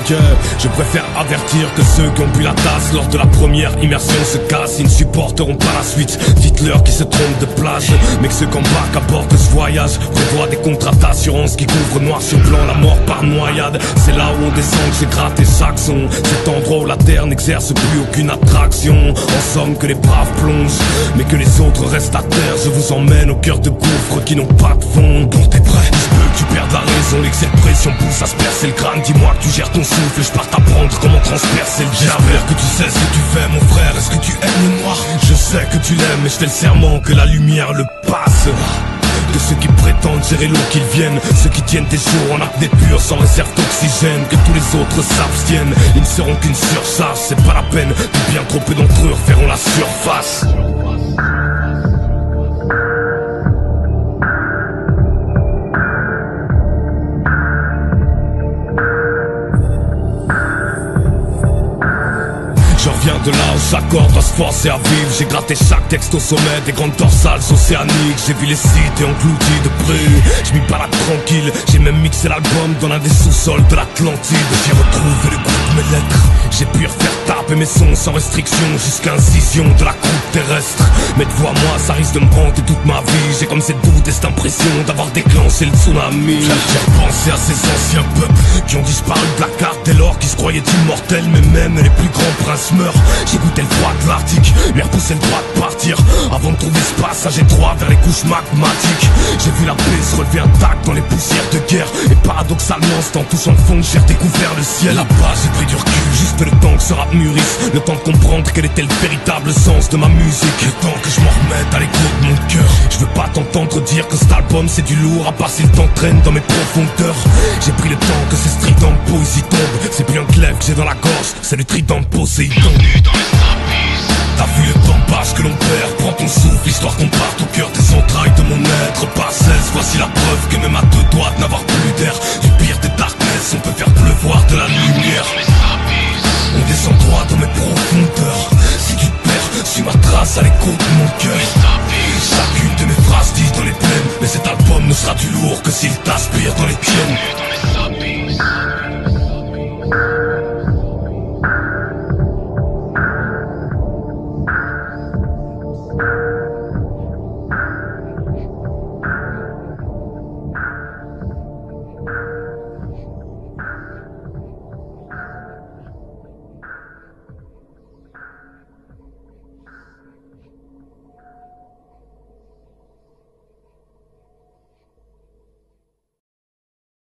ok. Je préfère avertir que ceux qui ont bu la tasse lors de la première immersion se cassent. Ils ne supporteront pas la suite, dites-leur qu'ils se trompent de place. Mais que ceux qui embarquent à bord de ce voyage prévoient des contrats d'assurance qui couvrent noir sur blanc la mort par noyade. C'est là où on descend que j'ai gratté chaque son. Cet endroit où la terre n'exerce plus aucune attraction. En somme que les braves plongent, mais que les autres restent à terre. Je vous emmène au cœur de gouffres qui n'ont pas de fond. Bon, t'es prêt? Il se peut que tu perdes la raison, l'expression pousse à se percer le crâne. Dis-moi que tu gères ton souffle et je pars t'apprendre comment transpercer le diable. J'espère que tu sais ce que tu fais mon frère. Est-ce que tu aimes le noir? Je sais que tu l'aimes, mais je fais le serment que la lumière le passe. Que ceux qui prétendent gérer l'eau qu'ils viennent, ceux qui tiennent tes jours en apnée pure sans réserve d'oxygène, que tous les autres s'abstiennent, ils ne seront qu'une surcharge, c'est pas la peine, puis bien trop peu d'entre eux referont la surface. Je reviens de là où chaque corps doit se forcer à vivre. J'ai gratté chaque texte au sommet des grandes dorsales océaniques. J'ai vu les cités engloutis de près. Je m'y balade tranquille. J'ai même mixé l'album dans l'un des sous-sols de l'Atlantide. J'ai retrouvé le goût de mes lettres. J'ai pu refaire taper mes sons sans restriction jusqu'à incision de la croûte terrestre. Mais de voir moi ça risque de me hanter toute ma vie. J'ai comme cette doute et cette impression d'avoir déclenché le tsunami. J'ai repensé à ces anciens peuples qui ont disparu de la carte dès lors qu'ils se croyaient immortels. Mais même les plus grands princes meurent. J'ai goûté le froid de l'Arctique, mais repoussé le droit de partir avant de trouver ce passage étroit vers les couches magmatiques. J'ai vu la paix se relever intacte dans les poussières de guerre. Et paradoxalement c'est en touchant le fond que j'ai redécouvert le ciel. Là-bas j'ai pris du recul, juste le temps que ce rap mûrisse. Le temps de comprendre quel était le véritable sens de ma musique. Le temps que je m'en remette à l'écho de mon cœur. Je veux pas t'entendre dire que cet album c'est du lourd, à part s'il t'entraîne dans mes profondeurs. J'ai pris le temps que ces stridents de poésie tombent. C'est plus un glaive que j'ai dans la gorge, c'est le trident de Poséidon. T'as vu le temps passe que l'on perd. Prends ton souffle, histoire qu'on parte au cœur des entrailles de mon être. Pas 16, voici la preuve que même à deux doigts de n'avoir plus d'air. Du pire des darkness, on peut faire pleuvoir de la lumière. On descend droit dans mes profondeurs. Si tu te perds, suis ma trace à l'écho de mon cœur. Chacune de mes phrases dit dans les plaines. Mais cet album ne sera du lourd que s'il t'aspire dans les tiennes.